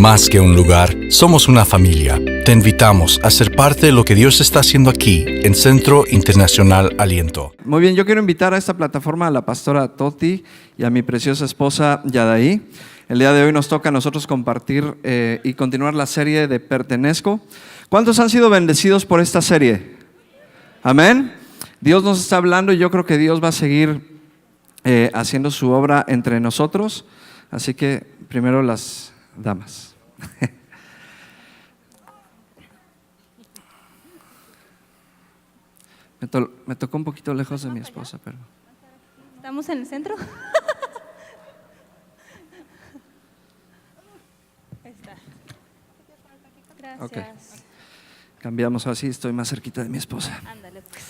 Más que un lugar, somos una familia. Te invitamos a ser parte de lo que Dios está haciendo aquí en Centro Internacional Aliento. Muy bien, yo quiero invitar a esta plataforma a la pastora Toti y a mi preciosa esposa Yadaí. El día de hoy nos toca a nosotros compartir y continuar la serie de Pertenezco. ¿Cuántos han sido bendecidos por esta serie? Amén. Dios nos está hablando y yo creo que Dios va a seguir haciendo su obra entre nosotros. Así que primero las damas. Me tocó un poquito lejos de mi esposa, pero... ¿Estamos en el centro? Ahí está. Gracias. Okay. Cambiamos así, estoy más cerquita de mi esposa. Ándale pues.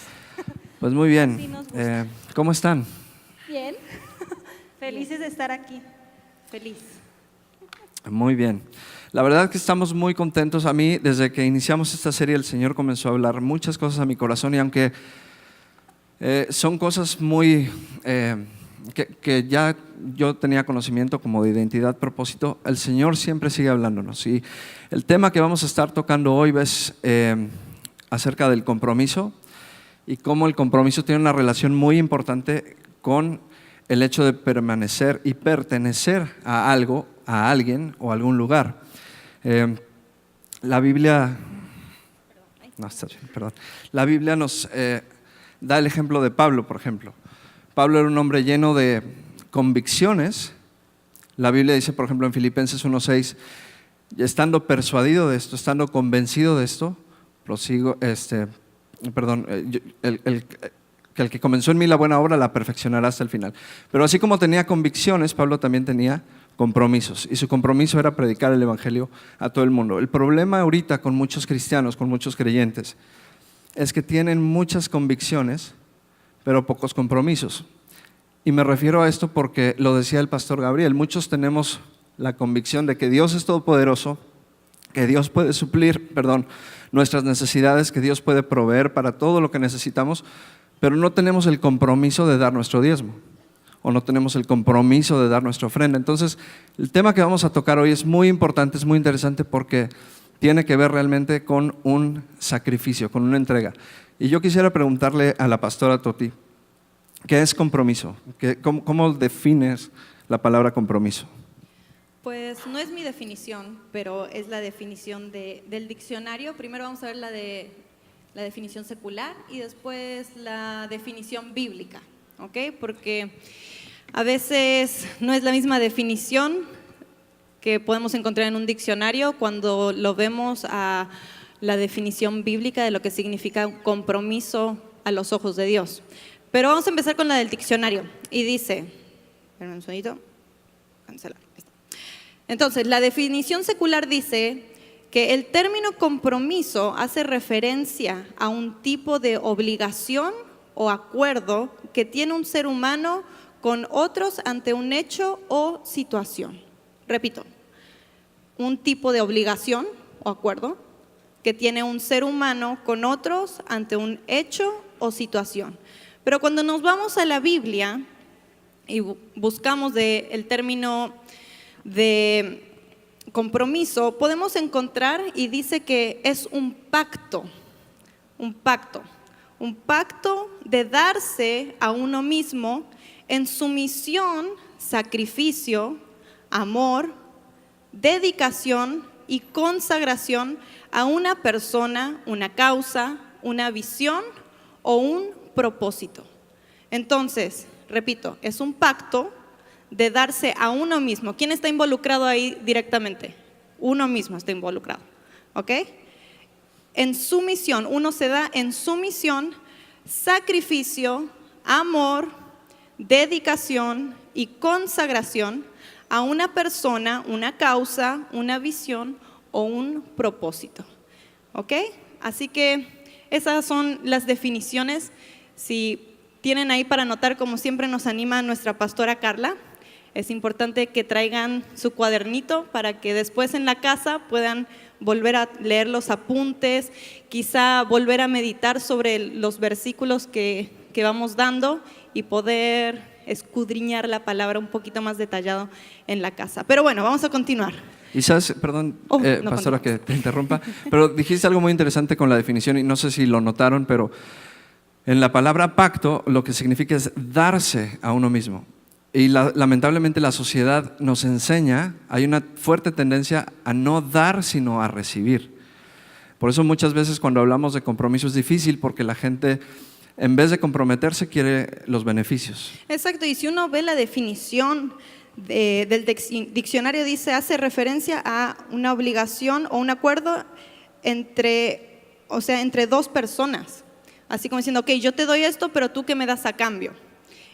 Pues muy bien. Sí, nos gusta. ¿Cómo están? Bien. Felices de estar aquí. Feliz. Muy bien. La verdad que estamos muy contentos. A mí, desde que iniciamos esta serie, el Señor comenzó a hablar muchas cosas a mi corazón y aunque son cosas muy que ya yo tenía conocimiento como de identidad, propósito, el Señor siempre sigue hablándonos. Y el tema que vamos a estar tocando hoy es acerca del compromiso y cómo el compromiso tiene una relación muy importante con el hecho de permanecer y pertenecer a algo, a alguien o a algún lugar. La Biblia, no, está bien, perdón. La Biblia nos da el ejemplo de Pablo, por ejemplo. Pablo era un hombre lleno de convicciones. La Biblia dice, por ejemplo, en Filipenses 1:6, estando persuadido de esto, estando convencido de esto, prosigo, el que comenzó en mí la buena obra la perfeccionará hasta el final. Pero así como tenía convicciones, Pablo también tenía compromisos, y su compromiso era predicar el evangelio a todo el mundo. El problema ahorita con muchos cristianos, con muchos creyentes, es que tienen muchas convicciones, pero pocos compromisos. Y me refiero a esto porque lo decía el pastor Gabriel, muchos tenemos la convicción de que Dios es todopoderoso, que Dios puede suplir, nuestras necesidades, que Dios puede proveer para todo lo que necesitamos, pero no tenemos el compromiso de dar nuestro diezmo, o no tenemos el compromiso de dar nuestra ofrenda. Entonces, el tema que vamos a tocar hoy es muy importante, es muy interesante porque tiene que ver realmente con un sacrificio, con una entrega. Y yo quisiera preguntarle a la pastora Toti, ¿qué es compromiso? ¿Cómo defines la palabra compromiso? Pues no es mi definición, pero es la definición del diccionario. Primero vamos a ver la definición secular y después la definición bíblica, ¿ok? Porque a veces no es la misma definición que podemos encontrar en un diccionario cuando lo vemos a la definición bíblica de lo que significa un compromiso a los ojos de Dios. Pero vamos a empezar con la del diccionario y dice, espérame un segundito, cancelar. Entonces, la definición secular dice que el término compromiso hace referencia a un tipo de obligación o acuerdo que tiene un ser humano con otros ante un hecho o situación. Repito, un tipo de obligación o acuerdo que tiene un ser humano con otros ante un hecho o situación. Pero cuando nos vamos a la Biblia y buscamos el término de compromiso, podemos encontrar y dice que es un pacto de darse a uno mismo en sumisión, sacrificio, amor, dedicación y consagración a una persona, una causa, una visión o un propósito. Entonces, repito, es un pacto de darse a uno mismo. ¿Quién está involucrado ahí directamente? Uno mismo está involucrado, ¿ok? En sumisión, uno se da en sumisión, sacrificio, amor, dedicación y consagración a una persona, una causa, una visión o un propósito, ¿ok? Así que esas son las definiciones. Si tienen ahí para anotar, como siempre nos anima nuestra pastora Carla, es importante que traigan su cuadernito para que después en la casa puedan volver a leer los apuntes, quizá volver a meditar sobre los versículos que vamos dando y poder escudriñar la palabra un poquito más detallado en la casa. Pero bueno, vamos a continuar. Y sabes, perdón, No, pastora, que te interrumpa, pero dijiste algo muy interesante con la definición y no sé si lo notaron, pero en la palabra pacto lo que significa es darse a uno mismo. Y lamentablemente la sociedad nos enseña, hay una fuerte tendencia a no dar sino a recibir. Por eso muchas veces cuando hablamos de compromiso es difícil, porque la gente en vez de comprometerse quiere los beneficios. Exacto, y si uno ve la definición del diccionario, dice, hace referencia a una obligación o un acuerdo entre dos personas. Así como diciendo, ok, yo te doy esto, pero tú ¿qué me das a cambio?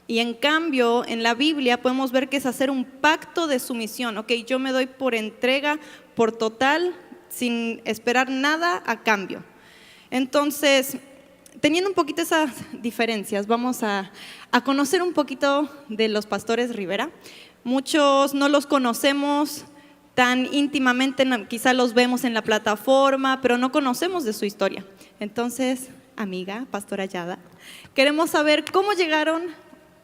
Y en cambio, en la Biblia podemos ver que es hacer un pacto de sumisión. Ok, yo me doy por entrega, por total, sin esperar nada a cambio. Entonces, teniendo un poquito esas diferencias, vamos a conocer un poquito de los pastores Rivera. Muchos no los conocemos tan íntimamente, quizá los vemos en la plataforma, pero no conocemos de su historia. Entonces, amiga, pastora Yada, queremos saber cómo llegaron,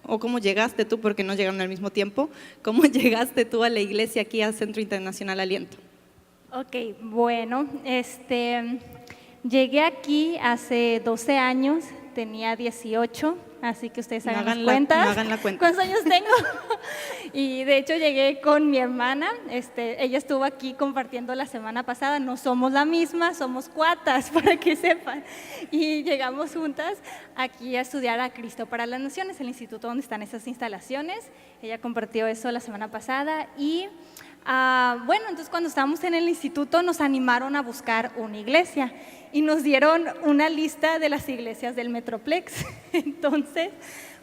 o cómo llegaste tú, porque no llegaron al mismo tiempo, cómo llegaste tú a la iglesia aquí al Centro Internacional Aliento. Ok, bueno, llegué aquí hace 12 años, tenía 18, así que ustedes hagan las cuentas. No hagan la cuenta. ¿Cuántos años tengo? Y de hecho llegué con mi hermana, ella estuvo aquí compartiendo la semana pasada, no somos la misma, somos cuatas, para que sepan. Y llegamos juntas aquí a estudiar a Cristo para las Naciones, el instituto donde están esas instalaciones. Ella compartió eso la semana pasada y bueno, entonces cuando estábamos en el instituto nos animaron a buscar una iglesia y nos dieron una lista de las iglesias del Metroplex. Entonces,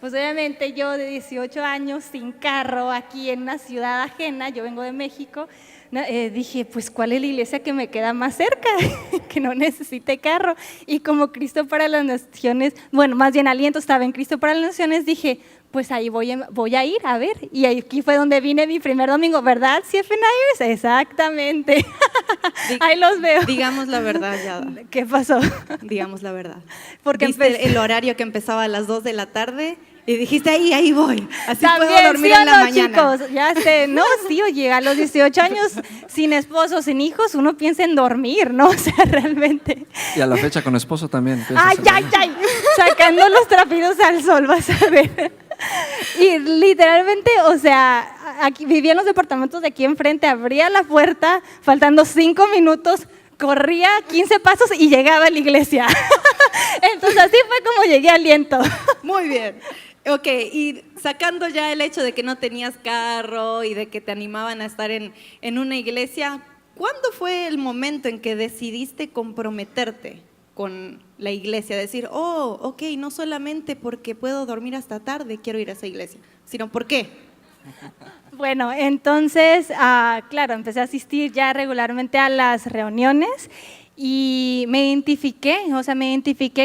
pues obviamente yo de 18 años sin carro aquí en una ciudad ajena, yo vengo de México, dije, pues ¿cuál es la iglesia que me queda más cerca? Que no necesite carro. Y como Cristo para las Naciones, bueno, más bien Aliento estaba en Cristo para las Naciones, dije, pues ahí voy a ir a ver. Y aquí fue donde vine mi primer domingo, ¿verdad, CFNIers? Exactamente. Ahí los veo. Digamos la verdad, Yada. ¿Qué pasó? Digamos la verdad. Porque ¿viste el horario que empezaba a las 2 de la tarde? Y dijiste, ahí voy. Así también, puedo dormir ¿sí o en la no, mañana. chicos? Ya sé, no, sí, oye, a los 18 años, sin esposo, sin hijos, uno piensa en dormir, ¿no? O sea, realmente. Y a la fecha con esposo también. Ay, sacando los trapitos al sol, vas a ver. Y literalmente, o sea, aquí vivía en los departamentos de aquí enfrente, abría la puerta, faltando 5 minutos, corría 15 pasos y llegaba a la iglesia. Entonces así fue como llegué a Aliento. Muy bien. Ok, y sacando ya el hecho de que no tenías carro y de que te animaban a estar en una iglesia, ¿cuándo fue el momento en que decidiste comprometerte con la iglesia? Decir, oh, ok, no solamente porque puedo dormir hasta tarde quiero ir a esa iglesia, sino ¿por qué? Bueno, entonces, claro, empecé a asistir ya regularmente a las reuniones y me identifiqué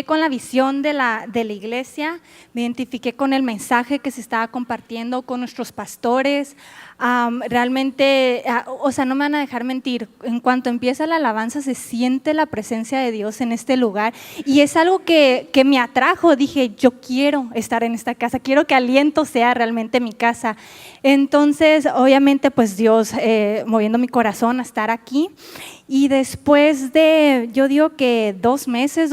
con la visión de la iglesia, me identifiqué con el mensaje que se estaba compartiendo con nuestros pastores. Realmente, o sea, no me van a dejar mentir, en cuanto empieza la alabanza se siente la presencia de Dios en este lugar y es algo que me atrajo. Dije, yo quiero estar en esta casa, quiero que Aliento sea realmente mi casa. Entonces, obviamente, pues Dios moviendo mi corazón a estar aquí. Y después de, yo digo que 2 meses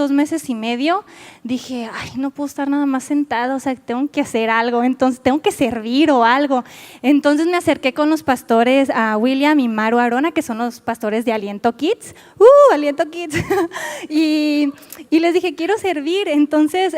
y medio, dije, ay, no puedo estar nada más sentada, o sea, tengo que hacer algo, entonces tengo que servir o algo. Entonces me acerqué con los pastores, a William y Maru Arona, que son los pastores de Aliento Kids. Aliento Kids. y les dije, quiero servir. Entonces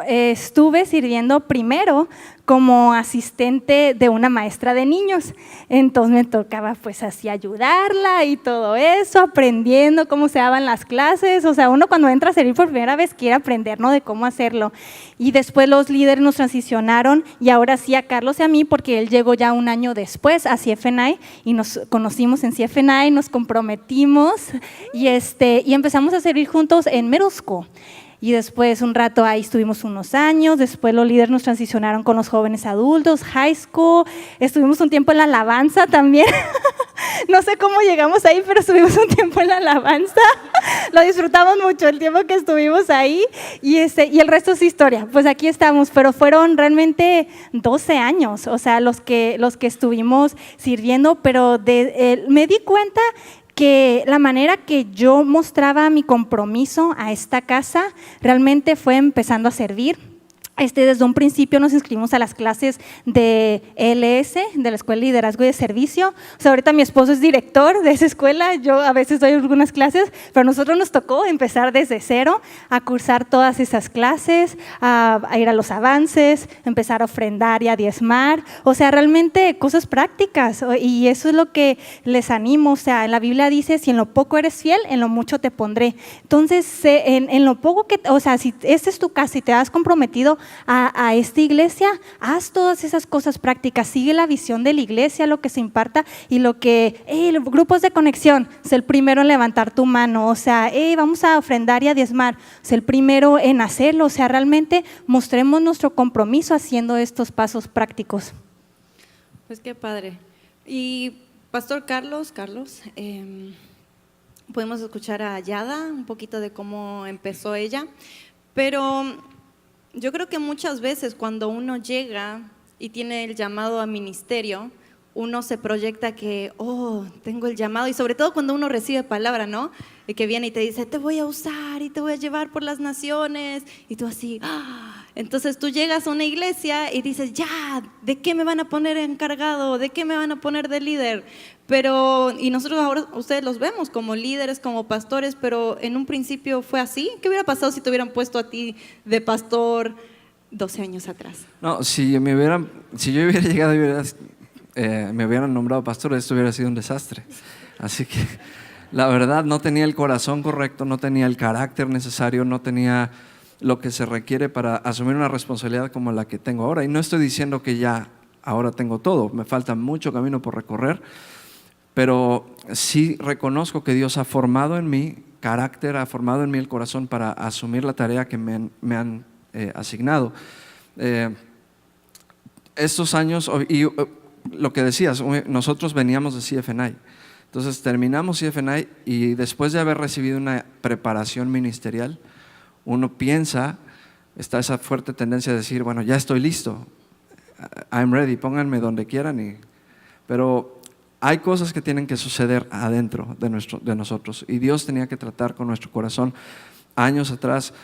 estuve sirviendo primero como asistente de una maestra de niños, entonces me tocaba pues así ayudarla y todo eso, aprendiendo cómo se daban las clases. O sea, uno cuando entra a servir por primera vez quiere aprender, ¿no?, de cómo hacerlo. Y después los líderes nos transicionaron y ahora sí a Carlos y a mí, porque él llegó ya 1 año después a CFNI y nos conocimos en CFNI, nos comprometimos y empezamos a servir juntos en Middle School. Y después un rato ahí estuvimos unos años, después los líderes nos transicionaron con los jóvenes adultos, high school, estuvimos un tiempo en la alabanza también. No sé cómo llegamos ahí, pero estuvimos un tiempo en la alabanza. lo disfrutamos mucho el tiempo que estuvimos ahí y el resto es historia. Pues aquí estamos, pero fueron realmente 12 años, o sea, los que estuvimos sirviendo, pero me di cuenta que la manera que yo mostraba mi compromiso a esta casa realmente fue empezando a servir. Desde un principio nos inscribimos a las clases de ELS, de la Escuela de Liderazgo y de Servicio. O sea, ahorita mi esposo es director de esa escuela, yo a veces doy algunas clases, pero a nosotros nos tocó empezar desde cero a cursar todas esas clases, a ir a los avances, empezar a ofrendar y a diezmar. O sea, realmente cosas prácticas, y eso es lo que les animo. O sea, en la Biblia dice, si en lo poco eres fiel, en lo mucho te pondré. Entonces, en lo poco o sea, si esta es tu casa y te has comprometido a esta iglesia, haz todas esas cosas prácticas, sigue la visión de la iglesia, lo que se imparta y lo que, los grupos de conexión, sé el primero en levantar tu mano, o sea, vamos a ofrendar y a diezmar, sé el primero en hacerlo, o sea, realmente mostremos nuestro compromiso haciendo estos pasos prácticos. Pues qué padre. Y Pastor Carlos, podemos escuchar a Yada un poquito de cómo empezó ella, pero yo creo que muchas veces cuando uno llega y tiene el llamado a ministerio, uno se proyecta que, tengo el llamado, y sobre todo cuando uno recibe palabra, ¿no? Y que viene y te dice, te voy a usar y te voy a llevar por las naciones, y tú así, Entonces tú llegas a una iglesia y dices, ya, ¿de qué me van a poner encargado? ¿De qué me van a poner de líder? Y nosotros ahora, ustedes los vemos como líderes, como pastores, pero en un principio fue así. ¿Qué hubiera pasado si te hubieran puesto a ti de pastor 12 años atrás? No, si yo hubiera llegado y me hubieran nombrado pastor, esto hubiera sido un desastre. Así que la verdad no tenía el corazón correcto, no tenía el carácter necesario, no tenía lo que se requiere para asumir una responsabilidad como la que tengo ahora. Y no estoy diciendo que ya ahora tengo todo, me falta mucho camino por recorrer, pero sí reconozco que Dios ha formado en mí carácter, ha formado en mí el corazón para asumir la tarea que me han asignado. Estos años, y lo que decías, nosotros veníamos de CFNI, entonces terminamos CFNI y después de haber recibido una preparación ministerial, uno piensa, está esa fuerte tendencia a decir, bueno, ya estoy listo, I'm ready, pónganme donde quieran, pero hay cosas que tienen que suceder adentro de nosotros, y Dios tenía que tratar con nuestro corazón. Años atrás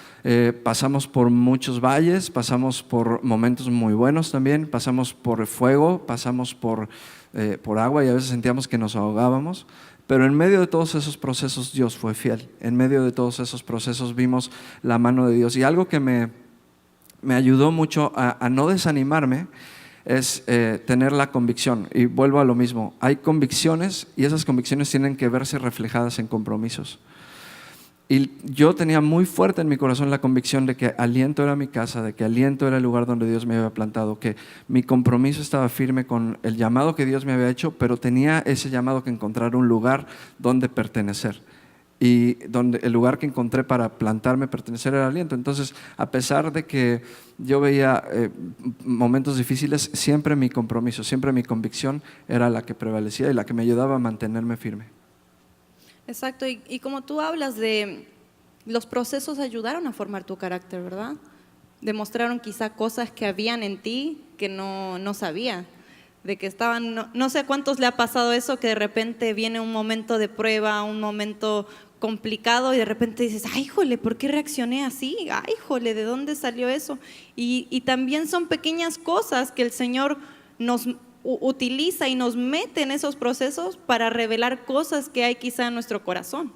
pasamos por muchos valles, pasamos por momentos muy buenos también, pasamos por fuego, pasamos por agua, y a veces sentíamos que nos ahogábamos, pero en medio de todos esos procesos Dios fue fiel. En medio de todos esos procesos vimos la mano de Dios, y algo que me ayudó mucho a no desanimarme es tener la convicción. Y vuelvo a lo mismo, hay convicciones, y esas convicciones tienen que verse reflejadas en compromisos. Y yo tenía muy fuerte en mi corazón la convicción de que Aliento era mi casa, de que Aliento era el lugar donde Dios me había plantado, que mi compromiso estaba firme con el llamado que Dios me había hecho, pero tenía ese llamado que encontrar un lugar donde pertenecer. Y donde el lugar que encontré para plantarme, pertenecer, era Aliento. Entonces, a pesar de que yo veía momentos difíciles, siempre mi compromiso, siempre mi convicción era la que prevalecía y la que me ayudaba a mantenerme firme. Exacto, y como tú hablas de los procesos, ayudaron a formar tu carácter, ¿verdad? Demostraron quizá cosas que habían en ti que no sabía, de que estaban, no sé a cuántos le ha pasado eso, que de repente viene un momento de prueba, un momento complicado, y de repente dices, ay, jole, ¿por qué reaccioné así? Ay, jole, ¿de dónde salió eso? Y también son pequeñas cosas que el Señor nos utiliza y nos mete en esos procesos para revelar cosas que hay quizá en nuestro corazón.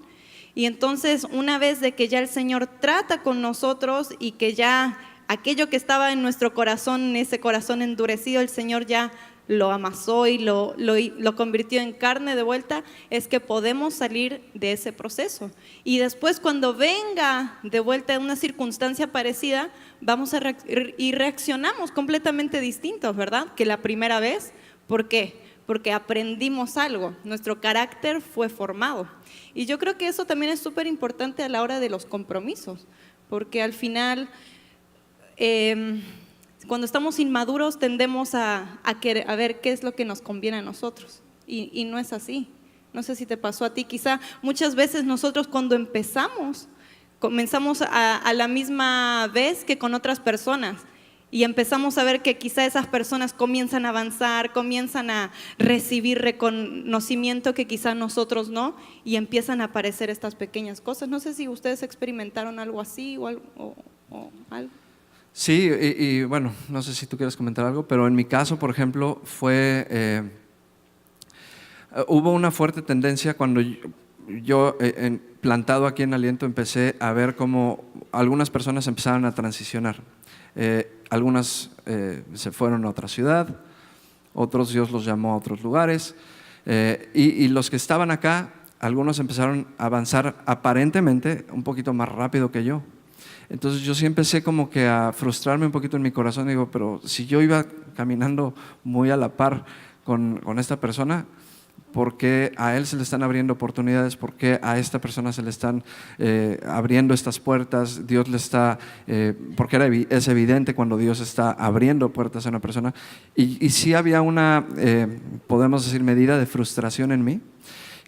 Y entonces, una vez de que ya el Señor trata con nosotros y que ya aquello que estaba en nuestro corazón, ese corazón endurecido, el Señor ya lo amasó y lo convirtió en carne de vuelta, es que podemos salir de ese proceso. Y después, cuando venga de vuelta una circunstancia parecida, vamos a y reaccionamos completamente distintos, ¿verdad? Que la primera vez. ¿Por qué? Porque aprendimos algo, nuestro carácter fue formado. Y yo creo que eso también es súper importante a la hora de los compromisos, porque al final, cuando estamos inmaduros, tendemos a ver qué es lo que nos conviene a nosotros, y no es así. No sé si te pasó a ti, quizá muchas veces nosotros cuando comenzamos a la misma vez que con otras personas y empezamos a ver que quizá esas personas comienzan a avanzar, comienzan a recibir reconocimiento que quizá nosotros no, y empiezan a aparecer estas pequeñas cosas. No sé si ustedes experimentaron algo así o algo. Sí, y bueno, no sé si tú quieres comentar algo, pero en mi caso, por ejemplo, hubo una fuerte tendencia cuando yo plantado aquí en Aliento, empecé a ver cómo algunas personas empezaron a transicionar. Algunas se fueron a otra ciudad, otros Dios los llamó a otros lugares, y los que estaban acá, algunos empezaron a avanzar aparentemente un poquito más rápido que yo. Entonces yo sí empecé como que a frustrarme un poquito en mi corazón. Digo, pero si yo iba caminando muy a la par con esta persona, ¿por qué a él se le están abriendo oportunidades? ¿Por qué a esta persona se le están abriendo estas puertas? Dios le está, porque es evidente cuando Dios está abriendo puertas a una persona. Y sí había una, podemos decir, medida de frustración en mí,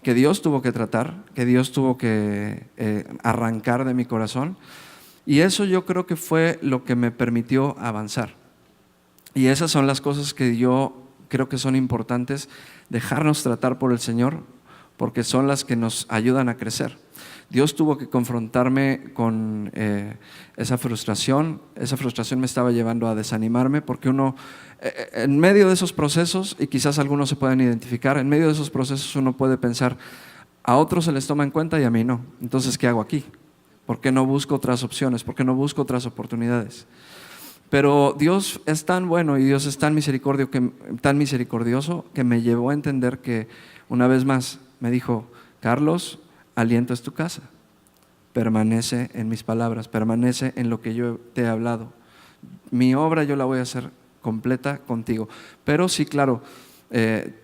que Dios tuvo que tratar, que Dios tuvo que arrancar de mi corazón. Y eso yo creo que fue lo que me permitió avanzar. Y esas son las cosas que yo creo que son importantes, dejarnos tratar por el Señor, porque son las que nos ayudan a crecer. Dios tuvo que confrontarme con esa frustración me estaba llevando a desanimarme, porque uno, en medio de esos procesos, y quizás algunos se pueden identificar, en medio de esos procesos uno puede pensar, a otros se les toma en cuenta y a mí no, entonces ¿qué hago aquí? ¿Por qué no busco otras opciones? ¿Por qué no busco otras oportunidades? Pero Dios es tan bueno y Dios es tan misericordioso que me llevó a entender que, una vez más, me dijo, Carlos, Aliento es tu casa, permanece en mis palabras, permanece en lo que yo te he hablado. Mi obra yo la voy a hacer completa contigo. Pero sí, claro,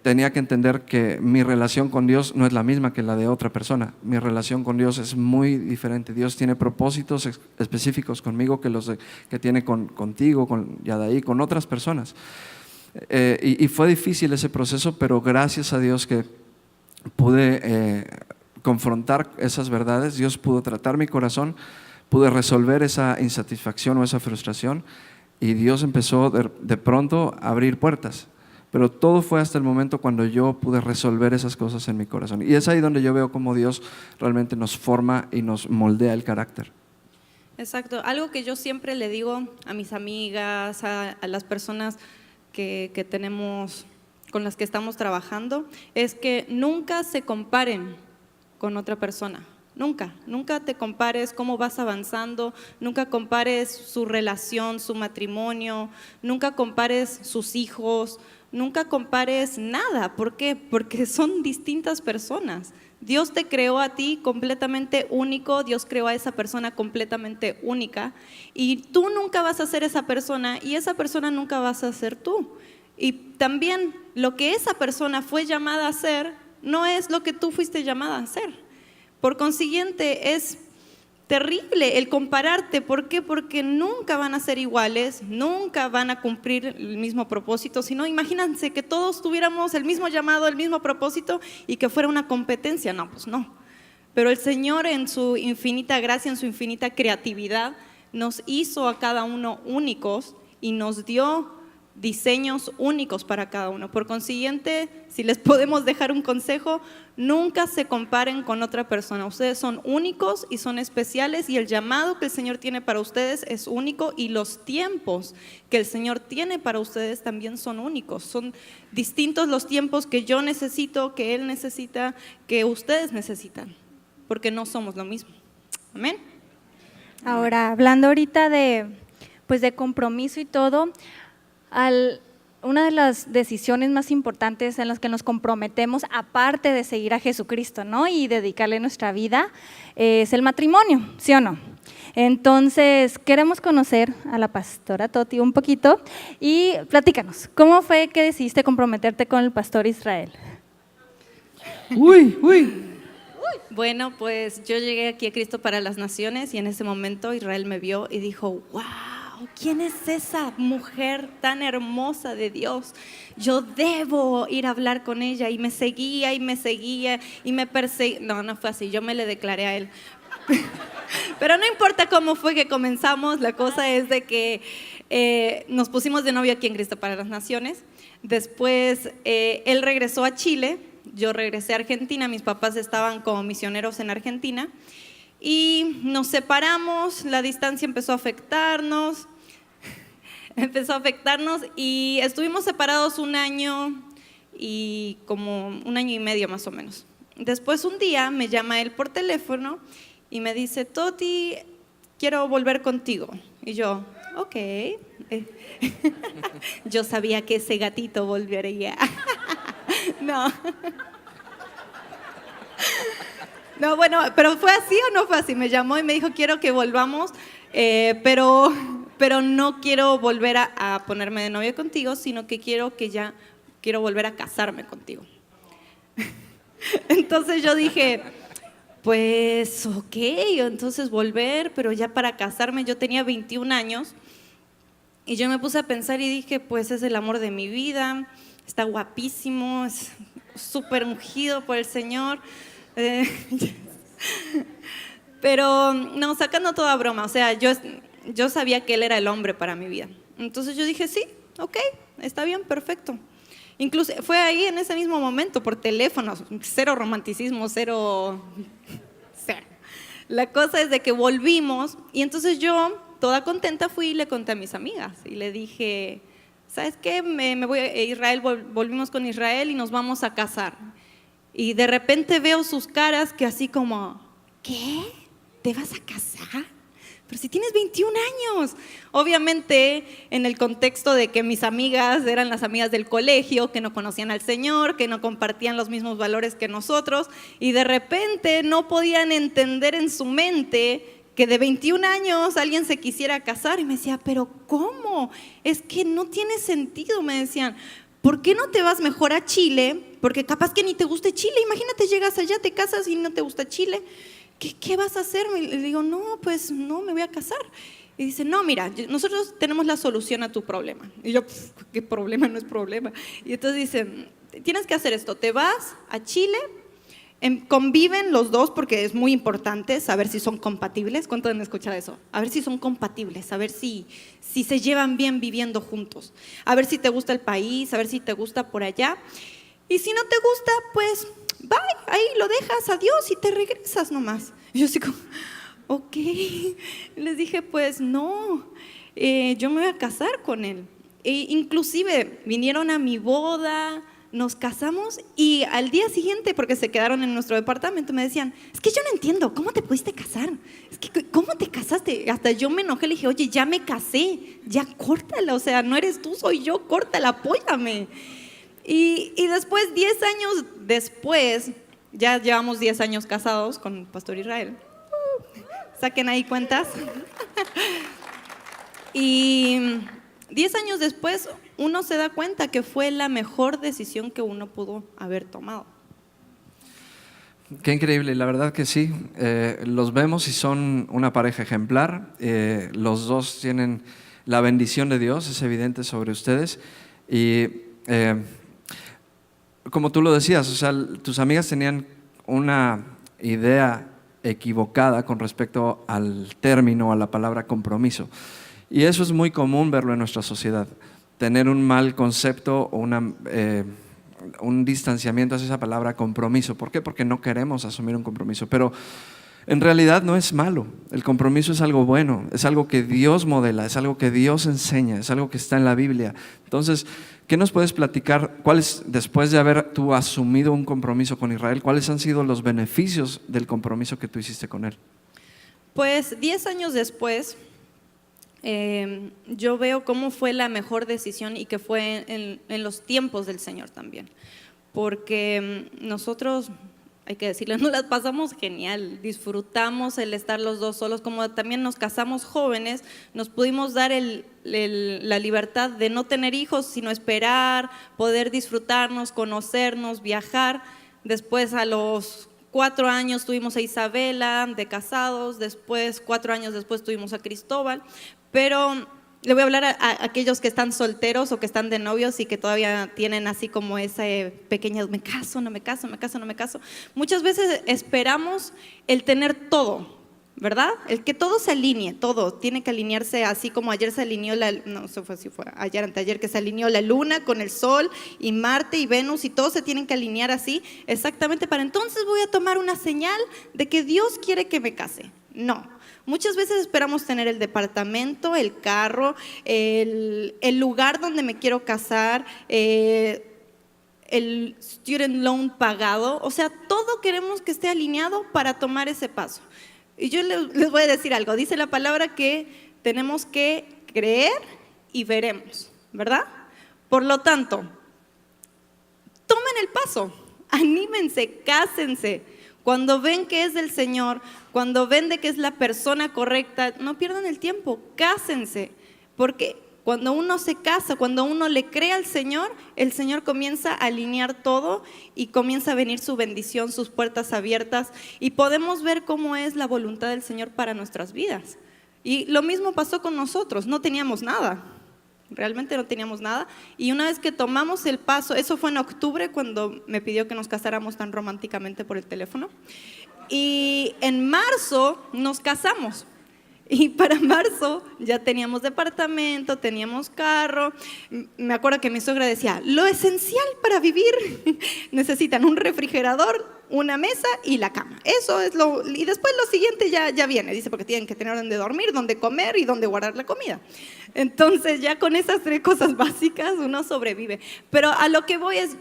tenía que entender que mi relación con Dios no es la misma que la de otra persona. Mi relación con Dios es muy diferente. Dios tiene propósitos específicos conmigo que los que tiene contigo, con Yadaí, con otras personas. Y fue difícil ese proceso, pero gracias a Dios que pude confrontar esas verdades. Dios pudo tratar mi corazón, pude resolver esa insatisfacción o esa frustración, y Dios empezó de pronto a abrir puertas. Pero todo fue hasta el momento cuando yo pude resolver esas cosas en mi corazón. Y es ahí donde yo veo cómo Dios realmente nos forma y nos moldea el carácter. Exacto. Algo que yo siempre le digo a mis amigas, a las personas que tenemos, con las que estamos trabajando, es que nunca se comparen con otra persona. Nunca te compares cómo vas avanzando, nunca compares su relación, su matrimonio, nunca compares sus hijos, nunca compares nada. ¿Por qué? Porque son distintas personas. Dios te creó a ti completamente único, Dios creó a esa persona completamente única, y tú nunca vas a ser esa persona y esa persona nunca vas a ser tú. Y también lo que esa persona fue llamada a hacer no es lo que tú fuiste llamada a hacer. Por consiguiente, es terrible el compararte. ¿Por qué? Porque nunca van a ser iguales, nunca van a cumplir el mismo propósito. Sino, imagínense que todos tuviéramos el mismo llamado, el mismo propósito, y que fuera una competencia. No, pues no. Pero el Señor, en su infinita gracia, en su infinita creatividad, nos hizo a cada uno únicos y nos dio diseños únicos para cada uno. Por consiguiente, si les podemos dejar un consejo, nunca se comparen con otra persona. Ustedes son únicos y son especiales, y el llamado que el Señor tiene para ustedes es único, y los tiempos que el Señor tiene para ustedes también son únicos. Son distintos los tiempos que yo necesito, que Él necesita, que ustedes necesitan, porque no somos lo mismo. Amén. Ahora, hablando ahorita de compromiso y todo, una de las decisiones más importantes en las que nos comprometemos, aparte de seguir a Jesucristo, ¿no?, y dedicarle nuestra vida, es el matrimonio, ¿sí o no? Entonces, queremos conocer a la pastora Toti un poquito, y platícanos, ¿cómo fue que decidiste comprometerte con el pastor Israel? Bueno, pues yo llegué aquí a Cristo para las Naciones, y en ese momento Israel me vio y dijo, wow, wow, ¿quién es esa mujer tan hermosa de Dios? Yo debo ir a hablar con ella. Y me seguía y me perseguía. No, no fue así, yo me le declaré a él. Pero no importa cómo fue que comenzamos, la cosa es de que nos pusimos de novio aquí en Cristo para las Naciones. Después él regresó a Chile, yo regresé a Argentina, mis papás estaban como misioneros en Argentina y nos separamos, la distancia empezó a afectarnos y estuvimos separados 1 año y como 1 año y medio más o menos. Después un día me llama él por teléfono y me dice, Toti, quiero volver contigo. Y yo, ok. Yo sabía que ese gatito volvería. No. No, bueno, pero ¿fue así o no fue así? Me llamó y me dijo, quiero que volvamos, pero no quiero volver a ponerme de novia contigo, sino que quiero volver a casarme contigo. Entonces yo dije, pues ok, entonces volver, pero ya para casarme. Yo tenía 21 años y yo me puse a pensar y dije, pues es el amor de mi vida, está guapísimo, es súper ungido por el Señor. Pero no, sacando toda broma, o sea, yo sabía que él era el hombre para mi vida. Entonces yo dije, sí, ok, está bien, perfecto. Incluso fue ahí en ese mismo momento, por teléfono, cero romanticismo, cero. La cosa es de que volvimos y entonces yo, toda contenta, fui y le conté a mis amigas y le dije, ¿sabes qué? Me voy a Israel, volvimos con Israel y nos vamos a casar. Y de repente veo sus caras que así como, ¿qué? ¿Te vas a casar? Pero si tienes 21 años. Obviamente en el contexto de que mis amigas eran las amigas del colegio, que no conocían al Señor, que no compartían los mismos valores que nosotros, y de repente no podían entender en su mente que de 21 años alguien se quisiera casar. Y me decía, ¿pero cómo? Es que no tiene sentido, me decían. ¿Por qué no te vas mejor a Chile? Porque capaz que ni te guste Chile. Imagínate, llegas allá, te casas y no te gusta Chile. ¿Qué vas a hacer? Le digo, no, pues no, me voy a casar. Y dice, no, mira, nosotros tenemos la solución a tu problema. Y yo, ¿qué problema? No es problema. Y entonces dicen, tienes que hacer esto, te vas a Chile, conviven los dos porque es muy importante saber si son compatibles. ¿Cuántos han escuchado eso? A ver si son compatibles, a ver si se llevan bien viviendo juntos, a ver si te gusta el país, a ver si te gusta por allá. Y si no te gusta, pues bye, ahí lo dejas, adiós y te regresas nomás. Y yo así como, ok. Les dije, pues no, yo me voy a casar con él. Inclusive vinieron a mi boda, nos casamos y al día siguiente, porque se quedaron en nuestro departamento, me decían, es que yo no entiendo, ¿cómo te pudiste casar? Es que, ¿cómo te casaste? Hasta yo me enojé, le dije, oye, ya me casé, ya córtala, o sea, no eres tú, soy yo, córtala, apóyame. Y después, 10 años después, ya llevamos 10 años casados con Pastor Israel. Saquen ahí cuentas. Y 10 años después, uno se da cuenta que fue la mejor decisión que uno pudo haber tomado. Qué increíble, la verdad que sí. Los vemos y son una pareja ejemplar. Los dos tienen la bendición de Dios, es evidente sobre ustedes. Y como tú lo decías, o sea, tus amigas tenían una idea equivocada con respecto al término, a la palabra compromiso. Y eso es muy común verlo en nuestra sociedad, tener un mal concepto o un distanciamiento hacia esa palabra compromiso. ¿Por qué? Porque no queremos asumir un compromiso, pero en realidad no es malo. El compromiso es algo bueno, es algo que Dios modela, es algo que Dios enseña, es algo que está en la Biblia. Entonces, ¿qué nos puedes platicar? Después de haber tú asumido un compromiso con Israel, cuáles han sido los beneficios del compromiso que tú hiciste con él? Pues 10 años después, yo veo cómo fue la mejor decisión y que fue en los tiempos del Señor también. Porque nosotros, hay que decirlo, nos las pasamos genial, disfrutamos el estar los dos solos, como también nos casamos jóvenes, nos pudimos dar la libertad de no tener hijos, sino esperar, poder disfrutarnos, conocernos, viajar. Después a los 4 años tuvimos a Isabela de casados, después 4 años después tuvimos a Cristóbal, pero le voy a hablar a aquellos que están solteros o que están de novios y que todavía tienen así como ese pequeño, me caso, no me caso, me caso, no me caso. Muchas veces esperamos el tener todo, ¿verdad? El que todo se alinee, todo tiene que alinearse, así como ayer se alineó no sé si fue ayer, anteayer, que se alineó la luna con el sol y Marte y Venus y todos se tienen que alinear así, exactamente para entonces voy a tomar una señal de que Dios quiere que me case. No. Muchas veces esperamos tener el departamento, el carro, el lugar donde me quiero casar, el student loan pagado, o sea, todo queremos que esté alineado para tomar ese paso. Y yo les voy a decir algo, dice la palabra que tenemos que creer y veremos, ¿verdad? Por lo tanto, tomen el paso, anímense, cásense. Cuando ven que es del Señor, cuando ven de que es la persona correcta, no pierdan el tiempo, cásense, porque cuando uno se casa, cuando uno le cree al Señor, el Señor comienza a alinear todo y comienza a venir su bendición, sus puertas abiertas y podemos ver cómo es la voluntad del Señor para nuestras vidas. Y lo mismo pasó con nosotros, no teníamos nada. Realmente no teníamos nada y una vez que tomamos el paso, eso fue en octubre cuando me pidió que nos casáramos tan románticamente por el teléfono y en marzo nos casamos y para marzo ya teníamos departamento, teníamos carro. Me acuerdo que mi suegra decía, lo esencial para vivir necesitan un refrigerador, una mesa y la cama. Eso es y después lo siguiente ya viene, dice, porque tienen que tener donde dormir, donde comer y donde guardar la comida. Entonces ya con esas 3 cosas básicas uno sobrevive. Pero a lo que voy es,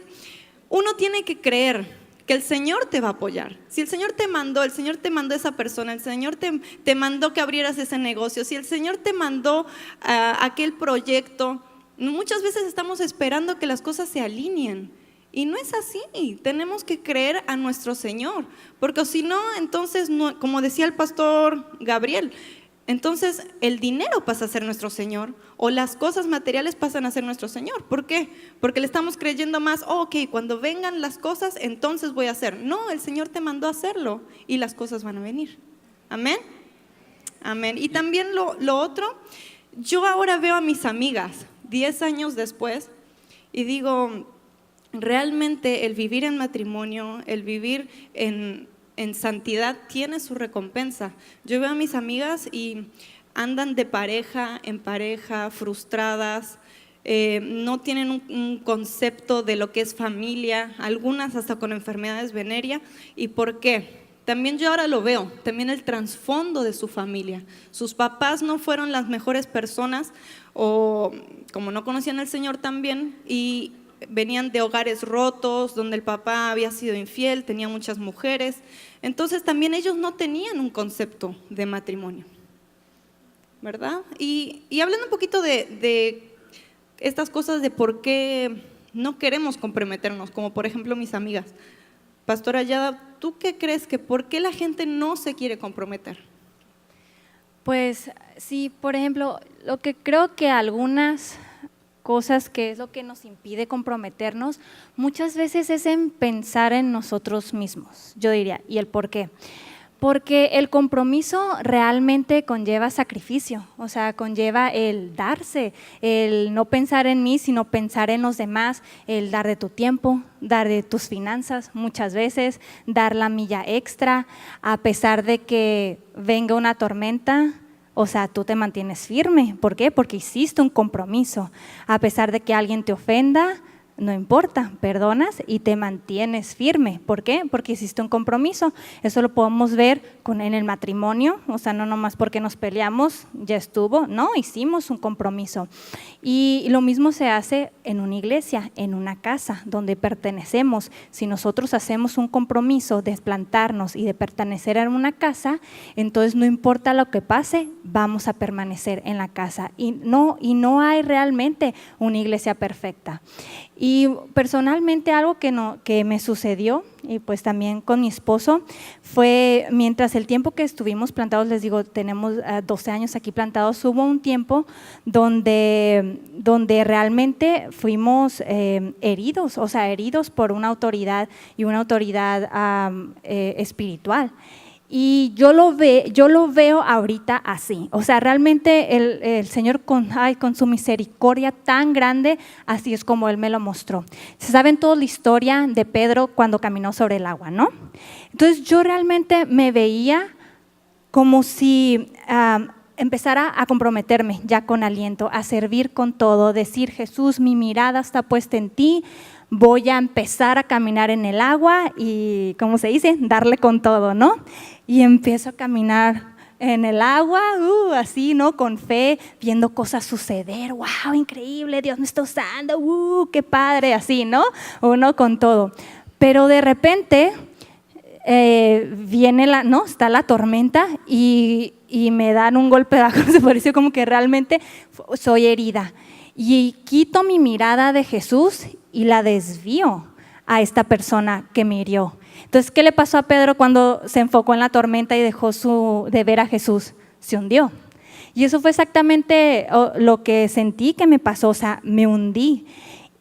uno tiene que creer que el Señor te va a apoyar. Si el Señor te mandó esa persona, el Señor te mandó que abrieras ese negocio, si el Señor te mandó aquel proyecto, muchas veces estamos esperando que las cosas se alineen. Y no es así, tenemos que creer a nuestro Señor, porque si no, entonces, no, como decía el pastor Gabriel, entonces el dinero pasa a ser nuestro Señor o las cosas materiales pasan a ser nuestro Señor. ¿Por qué? Porque le estamos creyendo más, ok, cuando vengan las cosas, entonces voy a hacer. No, el Señor te mandó a hacerlo y las cosas van a venir. Amén. Amén. Y también lo otro, yo ahora veo a mis amigas 10 años después y digo, realmente el vivir en matrimonio, el vivir en santidad tiene su recompensa. Yo veo a mis amigas y andan de pareja en pareja, frustradas, no tienen un concepto de lo que es familia, algunas hasta con enfermedades venéreas. ¿Y por qué? También yo ahora lo veo, también el trasfondo de su familia. Sus papás no fueron las mejores personas o como no conocían al Señor también y venían de hogares rotos, donde el papá había sido infiel, tenía muchas mujeres. Entonces también ellos no tenían un concepto de matrimonio, ¿verdad? Y hablando un poquito de estas cosas de por qué no queremos comprometernos, como por ejemplo mis amigas. Pastora Yada, ¿tú qué crees que por qué la gente no se quiere comprometer? Pues sí, por ejemplo, lo que creo que algunas cosas que es lo que nos impide comprometernos, muchas veces es en pensar en nosotros mismos, yo diría, ¿y el por qué? Porque el compromiso realmente conlleva sacrificio, o sea, conlleva el darse, el no pensar en mí, sino pensar en los demás, el dar de tu tiempo, dar de tus finanzas, muchas veces, dar la milla extra, a pesar de que venga una tormenta. O sea, tú te mantienes firme. ¿Por qué? Porque hiciste un compromiso. A pesar de que alguien te ofenda, no importa, perdonas y te mantienes firme. ¿Por qué? Porque hiciste un compromiso. Eso lo podemos ver en el matrimonio, o sea, no nomás porque nos peleamos, ya estuvo, no, hicimos un compromiso. Y lo mismo se hace en una iglesia, en una casa donde pertenecemos. Si nosotros hacemos un compromiso de plantarnos y de pertenecer en una casa, entonces no importa lo que pase, vamos a permanecer en la casa. Y no hay realmente una iglesia perfecta. Y personalmente algo que me sucedió, y pues también con mi esposo, fue mientras el tiempo que estuvimos plantados, les digo, tenemos 12 años aquí plantados, hubo un tiempo donde realmente fuimos heridos, o sea, heridos por una autoridad y una autoridad espiritual. Y yo lo veo ahorita así. O sea, realmente el Señor con su misericordia tan grande, así es como Él me lo mostró. Se saben toda la historia de Pedro cuando caminó sobre el agua, ¿no? Entonces yo realmente me veía como si empezara a comprometerme ya con aliento, a servir con todo, decir: Jesús, mi mirada está puesta en ti, voy a empezar a caminar en el agua y, ¿cómo se dice?, darle con todo, ¿no? Y empiezo a caminar en el agua, así, ¿no? Con fe, viendo cosas suceder. ¡Wow! Increíble, Dios me está usando, qué padre, así, ¿no? Uno con todo. Pero de repente está la tormenta y me dan un golpe de abajo, se pareció como que realmente soy herida. Y quito mi mirada de Jesús y la desvío a esta persona que me hirió. Entonces, ¿qué le pasó a Pedro cuando se enfocó en la tormenta y dejó de ver a Jesús? Se hundió. Y eso fue exactamente lo que sentí que me pasó, o sea, me hundí.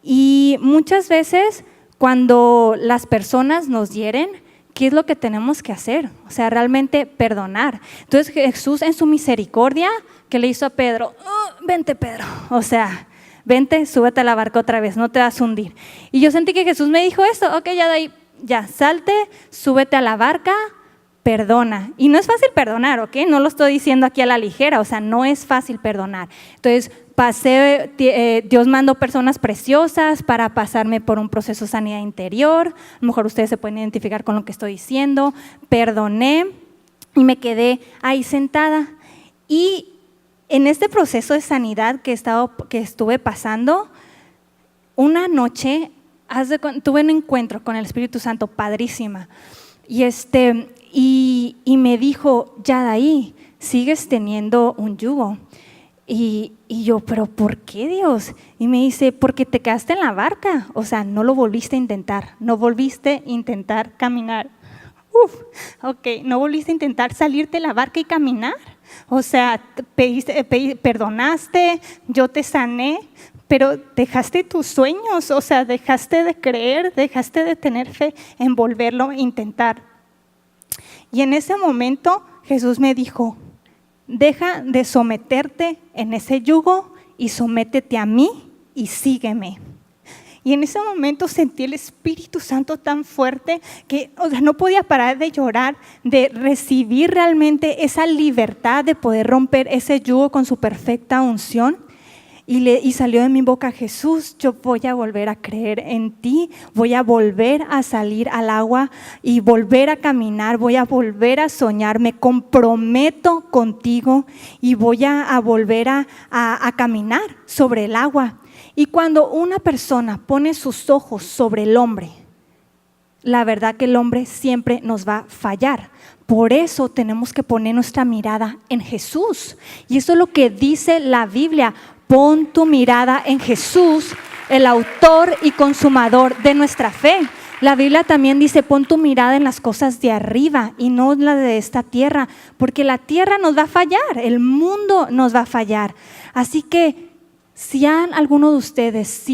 Y muchas veces cuando las personas nos hieren, ¿qué es lo que tenemos que hacer? O sea, realmente perdonar. Entonces Jesús en su misericordia, ¿qué le hizo a Pedro? Vente, Pedro, o sea, vente, súbete a la barca otra vez, no te vas a hundir. Y yo sentí que Jesús me dijo esto: ok, ya de ahí, ya, salte, súbete a la barca, perdona. Y no es fácil perdonar, ¿ok? No lo estoy diciendo aquí a la ligera, o sea, no es fácil perdonar. Entonces, Dios mandó personas preciosas para pasarme por un proceso de sanidad interior. A lo mejor ustedes se pueden identificar con lo que estoy diciendo. Perdoné y me quedé ahí sentada. Y en este proceso de sanidad que estuve pasando, una noche tuve un encuentro con el Espíritu Santo padrísima. Y me dijo: ya de ahí, sigues teniendo un yugo. Y yo: ¿pero por qué, Dios? Y me dice: porque te quedaste en la barca, o sea, no lo volviste a intentar, no volviste a intentar caminar. No volviste a intentar salirte de la barca y caminar. O sea, perdonaste, yo te sané, pero dejaste tus sueños, o sea, dejaste de creer, dejaste de tener fe en volverlo a intentar. Y en ese momento Jesús me dijo: deja de someterte en ese yugo y sométete a mí y sígueme. Y en ese momento sentí el Espíritu Santo tan fuerte que, o sea, no podía parar de llorar, de recibir realmente esa libertad de poder romper ese yugo con su perfecta unción. Y salió de mi boca: Jesús, yo voy a volver a creer en ti, voy a volver a salir al agua y volver a caminar, voy a volver a soñar, me comprometo contigo y voy a volver a caminar sobre el agua. Y cuando una persona pone sus ojos sobre el hombre, la verdad que el hombre siempre nos va a fallar. Por eso tenemos que poner nuestra mirada en Jesús. Y eso es lo que dice la Biblia: pon tu mirada en Jesús, el autor y consumador de nuestra fe. La Biblia también dice: pon tu mirada en las cosas de arriba y no en la de esta tierra, porque la tierra nos va a fallar, el mundo nos va a fallar. Así que si alguno de ustedes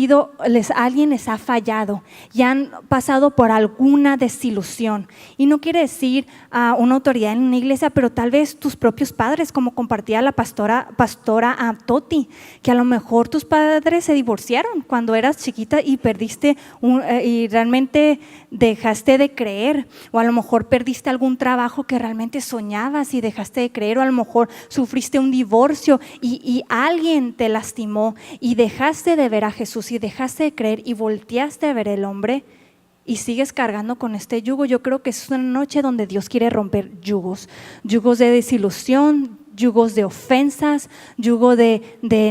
alguien les ha fallado y han pasado por alguna desilusión, y no quiere decir una autoridad en una iglesia, pero tal vez tus propios padres, como compartía la pastora Toti, que a lo mejor tus padres se divorciaron cuando eras chiquita y perdiste y realmente dejaste de creer, o a lo mejor perdiste algún trabajo que realmente soñabas y dejaste de creer, o a lo mejor sufriste un divorcio y alguien te lastimó y dejaste de ver a Jesús y dejaste de creer y volteaste a ver el hombre y sigues cargando con este yugo. Yo creo que es una noche donde Dios quiere romper yugos de desilusión, yugos de ofensas, yugo de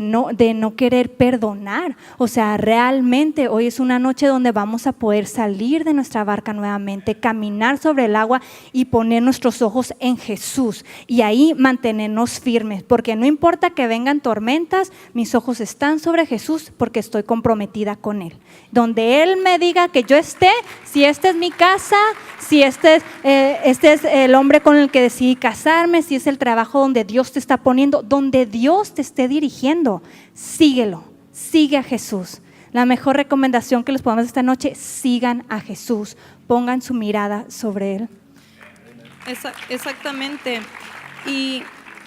no querer perdonar. O sea, realmente hoy es una noche donde vamos a poder salir de nuestra barca nuevamente, caminar sobre el agua y poner nuestros ojos en Jesús y ahí mantenernos firmes, porque no importa que vengan tormentas, mis ojos están sobre Jesús porque estoy comprometida con Él. Donde Él me diga que yo esté, si esta es mi casa, si este es el hombre con el que decidí casarme, si es el trabajo donde Dios te está poniendo, donde Dios te esté dirigiendo, síguelo, sigue a Jesús. La mejor recomendación que les podemos dar esta noche: sigan a Jesús, pongan su mirada sobre Él. Exactamente. Y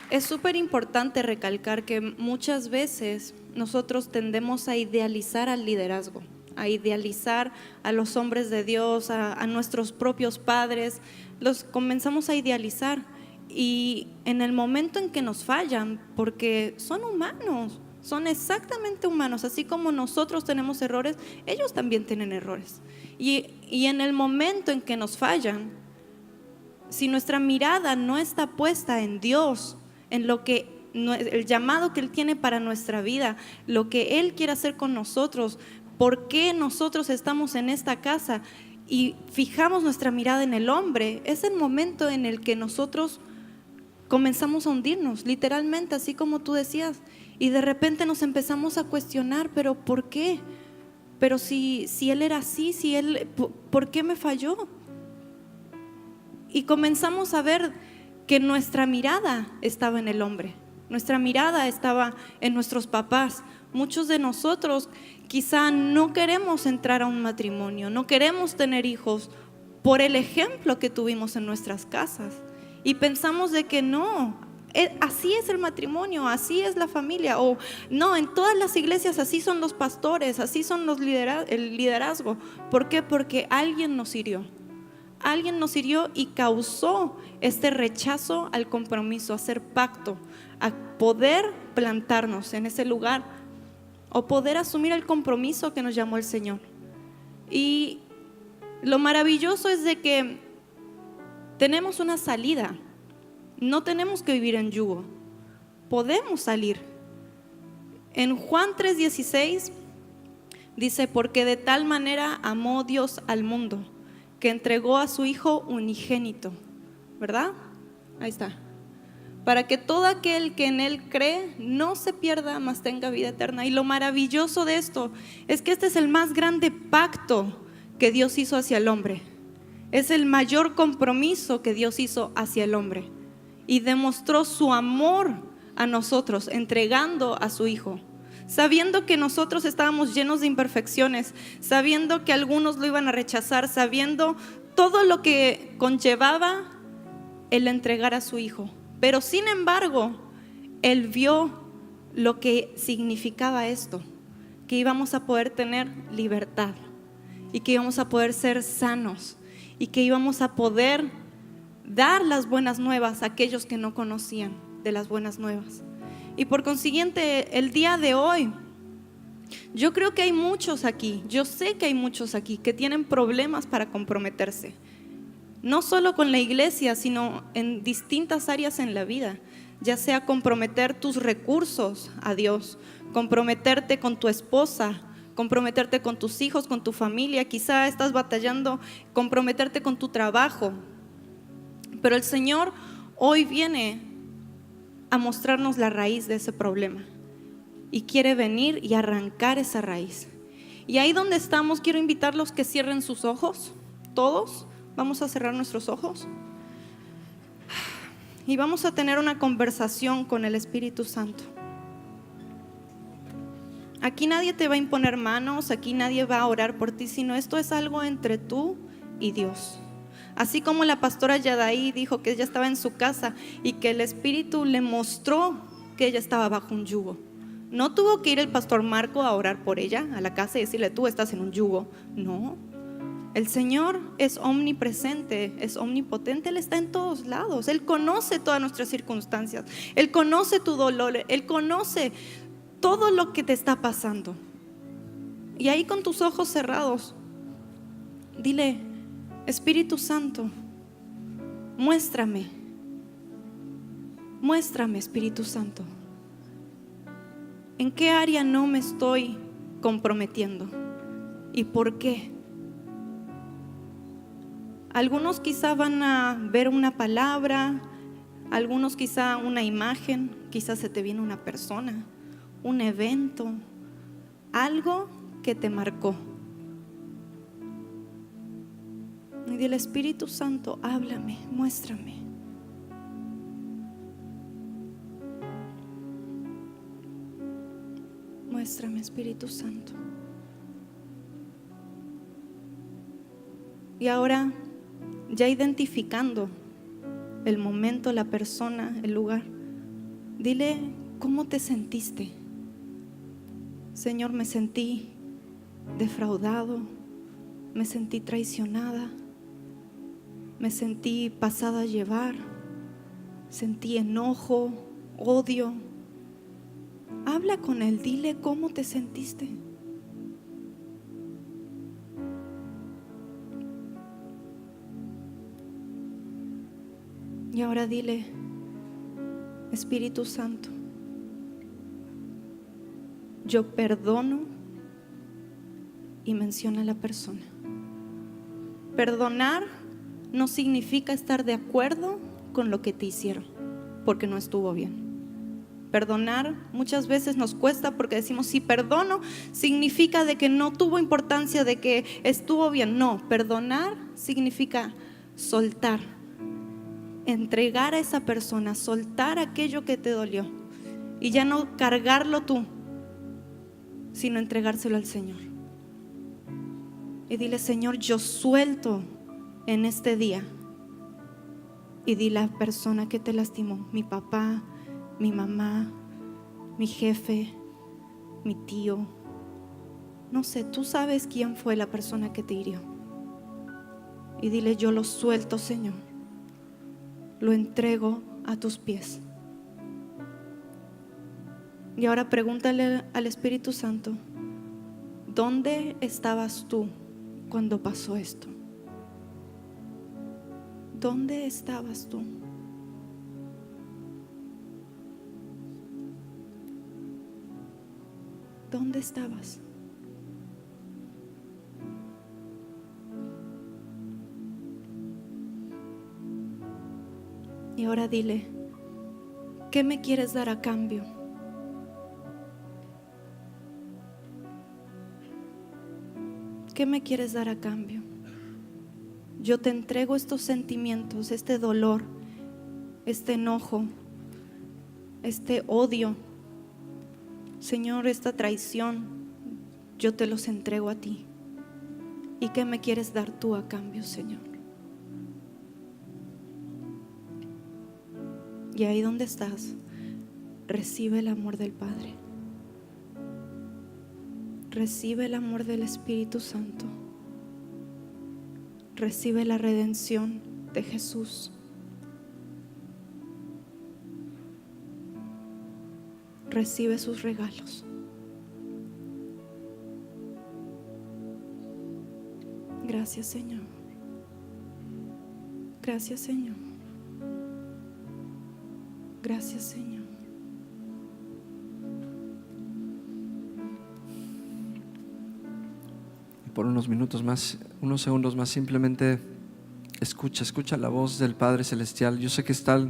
es súper importante recalcar que muchas veces nosotros tendemos a idealizar al liderazgo, a idealizar a los hombres de Dios, a nuestros propios padres, los comenzamos a idealizar y en el momento en que nos fallan, porque son humanos, son exactamente humanos, así como nosotros tenemos errores, ellos también tienen errores. Y en el momento en que nos fallan, si nuestra mirada no está puesta en Dios, en lo que el llamado que Él tiene para nuestra vida, lo que Él quiere hacer con nosotros, por qué nosotros estamos en esta casa y fijamos nuestra mirada en el hombre, es el momento en el que nosotros comenzamos a hundirnos, literalmente, así como tú decías, y de repente nos empezamos a cuestionar, pero ¿por qué? Pero si Él era así, ¿por qué me falló? Y comenzamos a ver que nuestra mirada estaba en el hombre, nuestra mirada estaba en nuestros papás. Muchos de nosotros quizá no queremos entrar a un matrimonio, no queremos tener hijos por el ejemplo que tuvimos en nuestras casas. Y pensamos de que no, así es el matrimonio, así es la familia, o no, en todas las iglesias así son los pastores, así son el liderazgo. ¿Por qué? Porque alguien nos hirió. Alguien nos hirió y causó este rechazo al compromiso, a hacer pacto, a poder plantarnos en ese lugar o poder asumir el compromiso que nos llamó el Señor. Y lo maravilloso es de que tenemos una salida, no tenemos que vivir en yugo, podemos salir. En Juan 3:16 dice: porque de tal manera amó Dios al mundo, que entregó a su Hijo unigénito, ¿verdad? Ahí está. Para que todo aquel que en Él cree no se pierda, mas tenga vida eterna. Y lo maravilloso de esto es que este es el más grande pacto que Dios hizo hacia el hombre. Es el mayor compromiso que Dios hizo hacia el hombre. Y demostró su amor a nosotros, entregando a su Hijo. Sabiendo que nosotros estábamos llenos de imperfecciones, sabiendo que algunos lo iban a rechazar, sabiendo todo lo que conllevaba el entregar a su Hijo. Pero sin embargo, Él vio lo que significaba esto, que íbamos a poder tener libertad y que íbamos a poder ser sanos y que íbamos a poder dar las buenas nuevas a aquellos que no conocían de las buenas nuevas. Y por consiguiente, el día de hoy, yo creo que hay muchos aquí, yo sé que hay muchos aquí que tienen problemas para comprometerse. No solo con la iglesia, sino en distintas áreas en la vida. Ya sea comprometer tus recursos a Dios, comprometerte con tu esposa, comprometerte con tus hijos, con tu familia. Quizá estás batallando, comprometerte con tu trabajo. Pero el Señor hoy viene a mostrarnos la raíz de ese problema y quiere venir y arrancar esa raíz. Y ahí donde estamos, quiero invitarlos que cierren sus ojos. Todos vamos a cerrar nuestros ojos y vamos a tener una conversación con el Espíritu Santo. Aquí nadie te va a imponer manos, aquí nadie va a orar por ti, sino esto es algo entre tú y Dios. Así como la pastora Yadaí dijo que ella estaba en su casa y que el Espíritu le mostró que ella estaba bajo un yugo. No tuvo que ir el pastor Marco a orar por ella a la casa y decirle: tú estás en un yugo. No, el Señor es omnipresente, es omnipotente, Él está en todos lados. Él conoce todas nuestras circunstancias, Él conoce tu dolor, Él conoce todo lo que te está pasando. Y ahí con tus ojos cerrados, dile: Espíritu Santo, muéstrame, Espíritu Santo, ¿en qué área no me estoy comprometiendo? ¿Y por qué? Algunos quizá van a ver una palabra, algunos quizá una imagen, quizá se te viene una persona, un evento, algo que te marcó. Y dile: Espíritu Santo, háblame, muéstrame. Muéstrame, Espíritu Santo. Y ahora, ya identificando el momento, la persona, el lugar. Dile cómo te sentiste. Señor, me sentí defraudado, me sentí traicionada, me sentí pasada a llevar, sentí enojo, odio. Habla con Él, dile cómo te sentiste. Y ahora dile: Espíritu Santo, yo perdono, y menciona a la persona. Perdonar no significa estar de acuerdo con lo que te hicieron, porque no estuvo bien. Perdonar muchas veces nos cuesta porque decimos: si perdono, significa de que no tuvo importancia, de que estuvo bien. No, perdonar significa soltar, entregar a esa persona, soltar aquello que te dolió y ya no cargarlo tú, sino entregárselo al Señor. Y dile: Señor, yo suelto en este día. Y dile a la persona que te lastimó, mi papá, mi mamá, mi jefe, mi tío, no sé, tú sabes quién fue la persona que te hirió. Y dile: yo lo suelto, Señor, lo entrego a tus pies. Y ahora pregúntale al Espíritu Santo: ¿dónde estabas tú cuando pasó esto? ¿Dónde estabas tú? ¿Dónde estabas? Y ahora dile: ¿qué me quieres dar a cambio? ¿Qué me quieres dar a cambio? Yo te entrego estos sentimientos, este dolor, este enojo, este odio, Señor, esta traición, yo te los entrego a ti. ¿Y qué me quieres dar tú a cambio, Señor? Y ahí donde estás, recibe el amor del Padre. Recibe el amor del Espíritu Santo. Recibe la redención de Jesús. Recibe sus regalos. Gracias, Señor. Gracias, Señor. Gracias, Señor. Por unos minutos más, unos segundos más, simplemente escucha la voz del Padre Celestial. Yo sé que está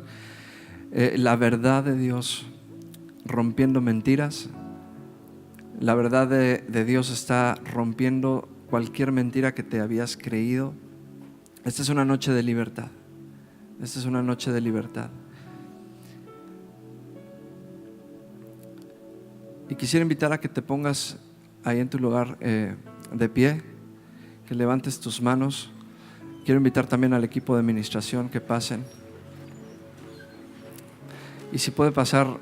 la verdad de Dios rompiendo mentiras. La verdad de Dios está rompiendo cualquier mentira que te habías creído. Esta es una noche de libertad. Esta es una noche de libertad. Y quisiera invitar a que te pongas ahí en tu lugar de pie, que levantes tus manos. Quiero invitar también al equipo de administración que pasen. Y si puede pasar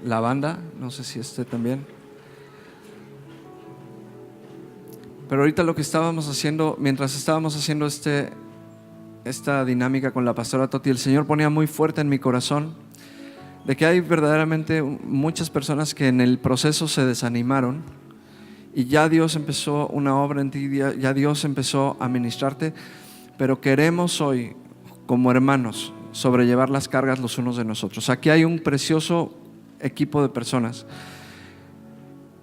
la banda, no sé si esté también. Pero ahorita lo que estábamos haciendo, mientras estábamos haciendo esta dinámica con la pastora Toti, el Señor ponía muy fuerte en mi corazón de que hay verdaderamente muchas personas que en el proceso se desanimaron y ya Dios empezó una obra en ti, ya Dios empezó a ministrarte, pero queremos hoy como hermanos sobrellevar las cargas los unos de nosotros. Aquí hay un precioso equipo de personas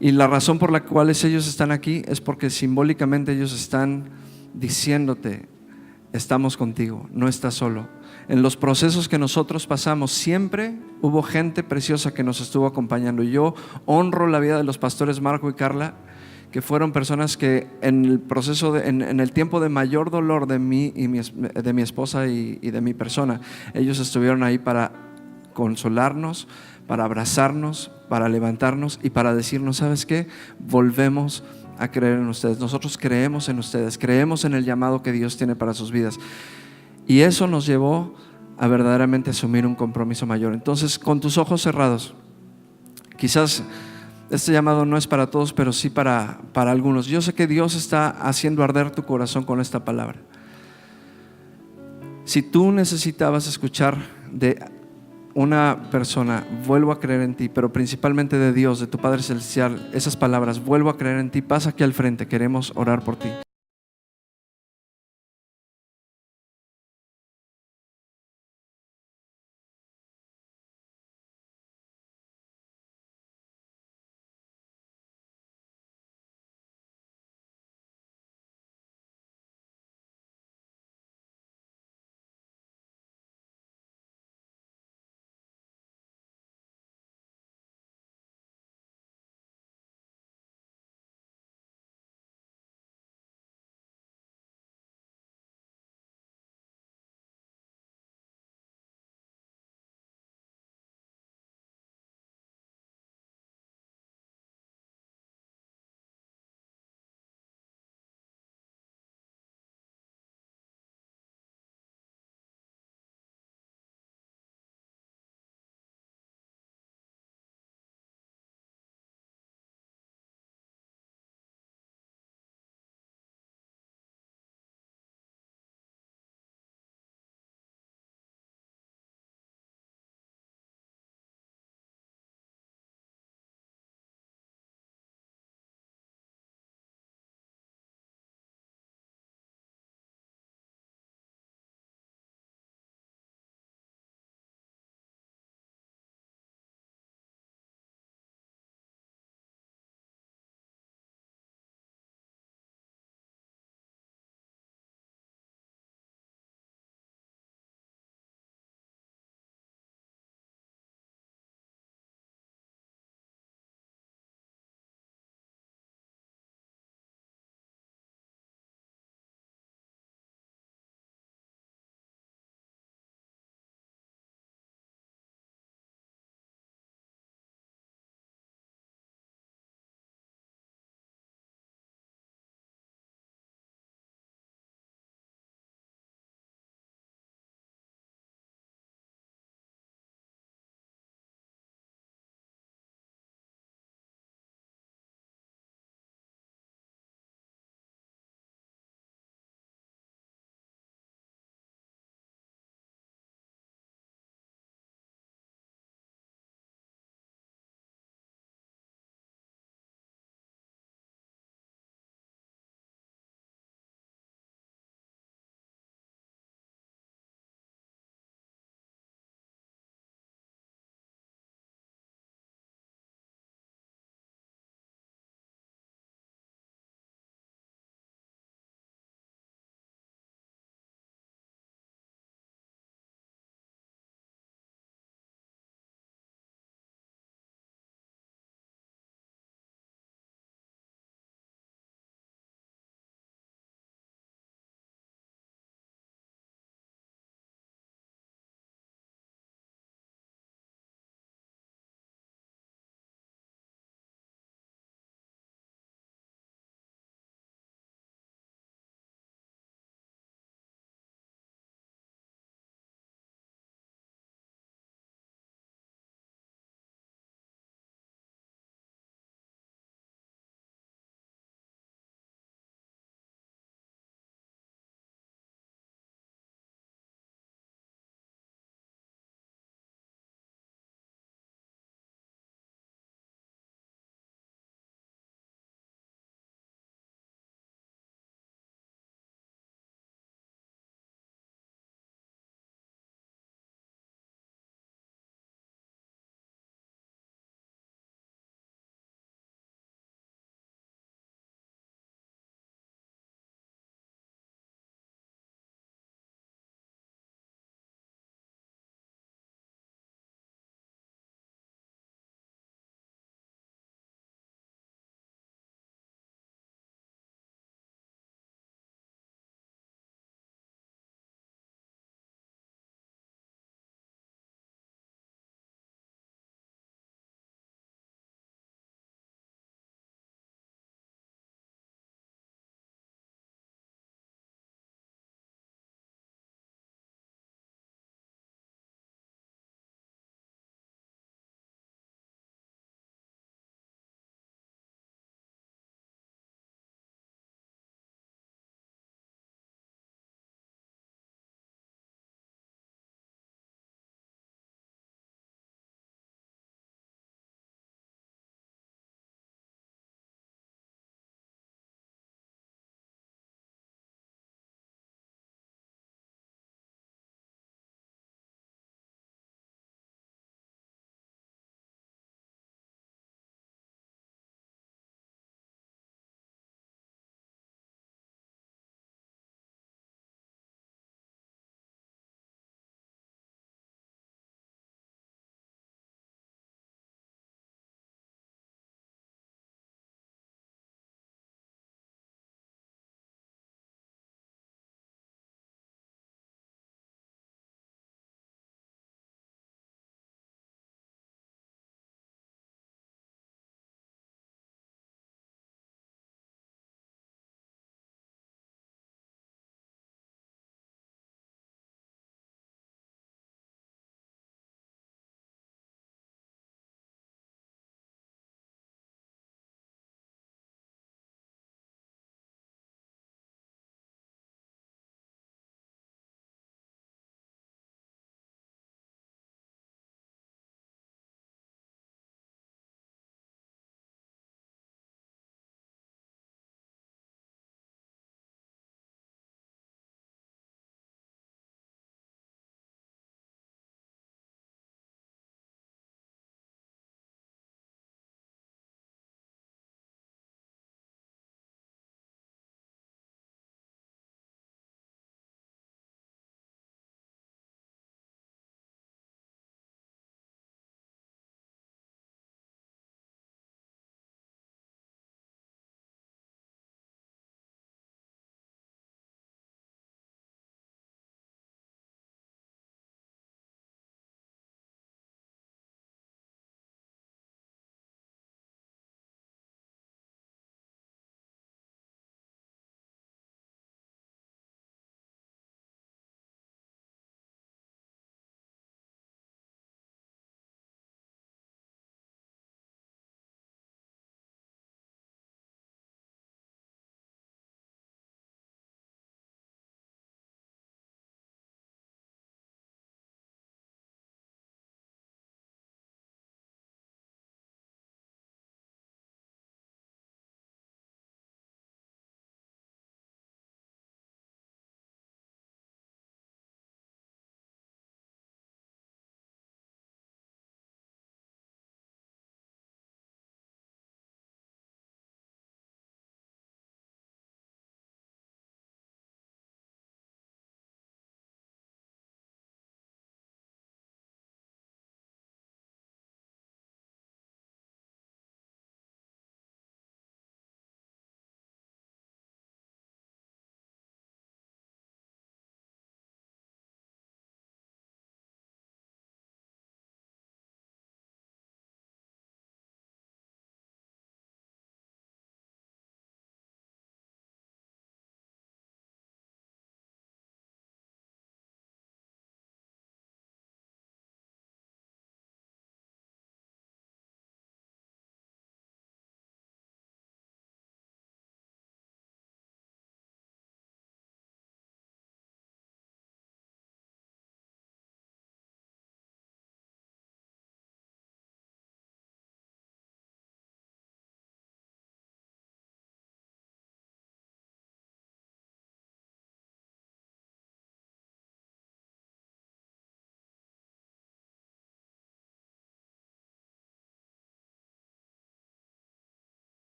y la razón por la cual ellos están aquí es porque simbólicamente ellos están diciéndote: estamos contigo, no estás solo. En los procesos que nosotros pasamos siempre hubo gente preciosa que nos estuvo acompañando. Y yo honro la vida de los pastores Marco y Carla, que fueron personas que en el proceso, en el tiempo de mayor dolor de mí y de mi esposa y de mi persona, ellos estuvieron ahí para consolarnos, para abrazarnos, para levantarnos y para decirnos: ¿sabes qué? Volvemos a creer en ustedes. Nosotros creemos en ustedes, creemos en el llamado que Dios tiene para sus vidas. Y eso nos llevó a verdaderamente asumir un compromiso mayor. Entonces, con tus ojos cerrados, quizás este llamado no es para todos, pero sí para algunos. Yo sé que Dios está haciendo arder tu corazón con esta palabra. Si tú necesitabas escuchar de una persona, vuelvo a creer en ti, pero principalmente de Dios, de tu Padre Celestial, esas palabras, vuelvo a creer en ti, pasa aquí al frente, queremos orar por ti.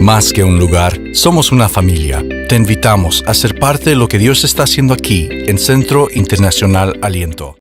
Más que un lugar, somos una familia. Te invitamos a ser parte de lo que Dios está haciendo aquí en Centro Internacional Aliento.